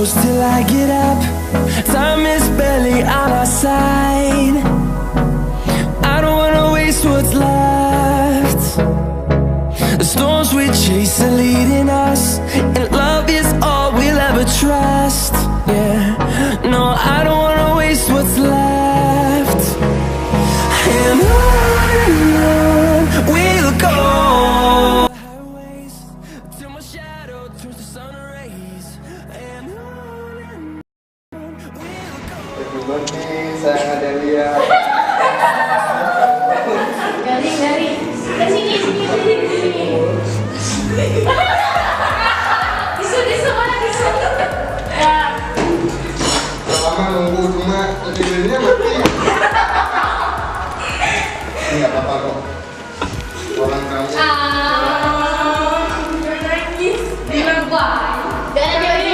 close till I get up. Time is barely on our side. I don't wanna waste what's left. The storms we chase are leading us, and love is all we'll ever trust. Yeah, no, I don't wanna waste what's left. And on we'll go. Till my shadow turns to sun rays. And on we'll go. Happy birthday, sayang Adelia. Garing. Sini. Tisu mana tisu? Ya. Lama nunggu cuma tidurnya mati. Ini nggak apa-apa kok. Orang kamu. Nangis. Bilang gua. Gak ada ini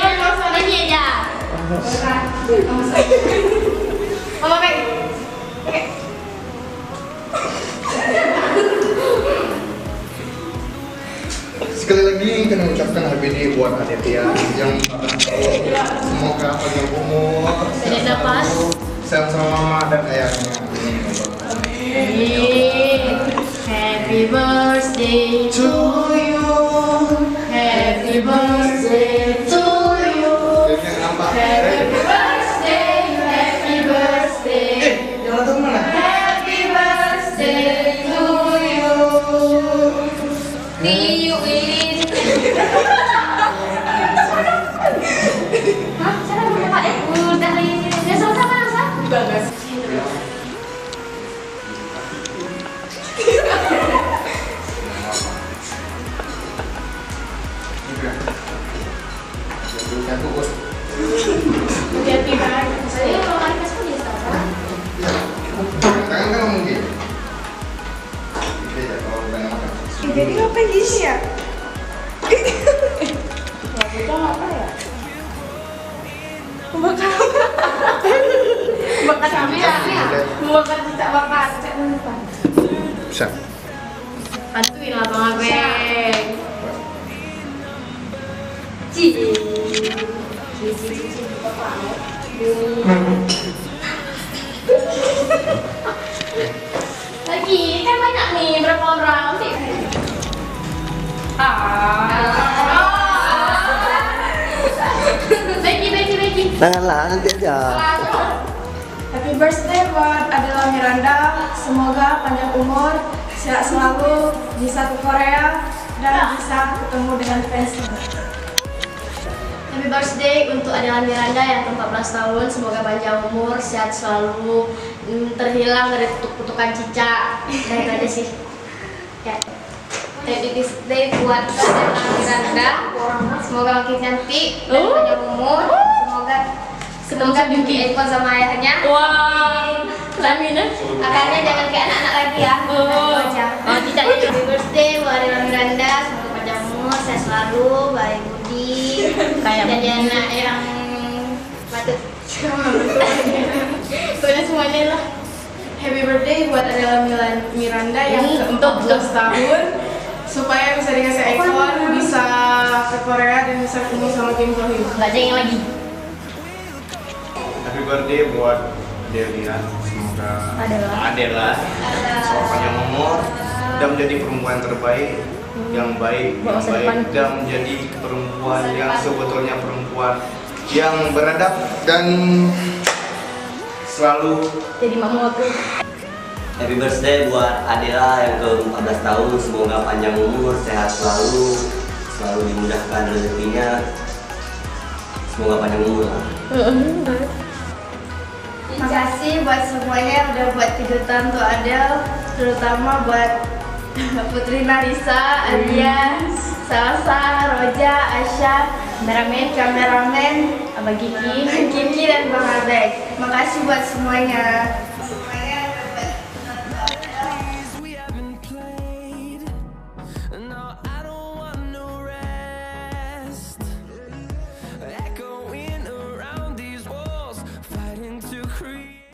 aja. Mama Peng. Sekali lagi kita mengucapkan happy day buat Aditya yang 14 tahun. Semoga panjang umur, Tidak dapat. sehat sama mama dan ayahnya. Happy birthday to you. Happy birthday to you. Happy birthday. Happy birthday. Jangan tahu mana? Happy birthday to you. Lilin. Hah? Sana belum Pak? Udah Lilin. Udah sama-sama Elsa? Bagus. Satu bos. Happy birthday. Saya kalau hari kasih dia sama. Tangan kan mungkin. Oke ya kalau bukan makan. Jadi ngapain gini ya? Kita apa ya? Bakar Kami ya. Bakar cicak bakar cicak depan. Bisa. Bantuin lah Bang Abeng. Cici. Lagi kan banyak nih, berapa orang sih? Becky. Janganlah, nanti aja. Happy birthday buat Adela Miranda. Semoga panjang umur, sehat selalu, bisa ke Korea dan bisa ketemu dengan fansnya. Happy birthday untuk Adela Miranda yang ke-14 tahun. Semoga panjang umur, sehat selalu, terhilang dari kutukan cicak. Dan ada sih. Ya. Happy birthday buat Adela Miranda. Semoga makin cantik dan panjang umur. Semoga Binti Eko sama ayahnya. Wah, Lamina. Akarnya jangan kayak anak-anak lagi ya. Cicak. Happy birthday buat Adela Miranda. Semoga panjang umur, sehat selalu, baik budi, jadi anak yang patut. Pokoknya semuanya lah. Happy birthday buat Adela Miranda yang ke-14 tahun. Supaya bisa dikasih iPhone, bisa ke Korea dan bisa ketemu sama Kim So Hyun. Nggak jengeng lagi. Happy birthday buat Delia. Semoga Adela selalu panjang umur dan menjadi perempuan terbaik, yang baik, dan menjadi perempuan yang sebetulnya perempuan yang beradab dan selalu Jadi mamu aku. Happy birthday buat Adela yang ke-14 tahun. Semoga panjang umur, sehat selalu, selalu dimudahkan rezekinya. Semoga panjang umur lah. Terima kasih buat semuanya yang udah buat kejutan untuk Adel, terutama buat Putri Narisa, Adia, Salsa, Roja, Asya, kameramen, Abang Kiki dan Bang Abek. Makasih buat semuanya. We haven't played. No, I don't want no rest. Echoing around these walls, fighting to create.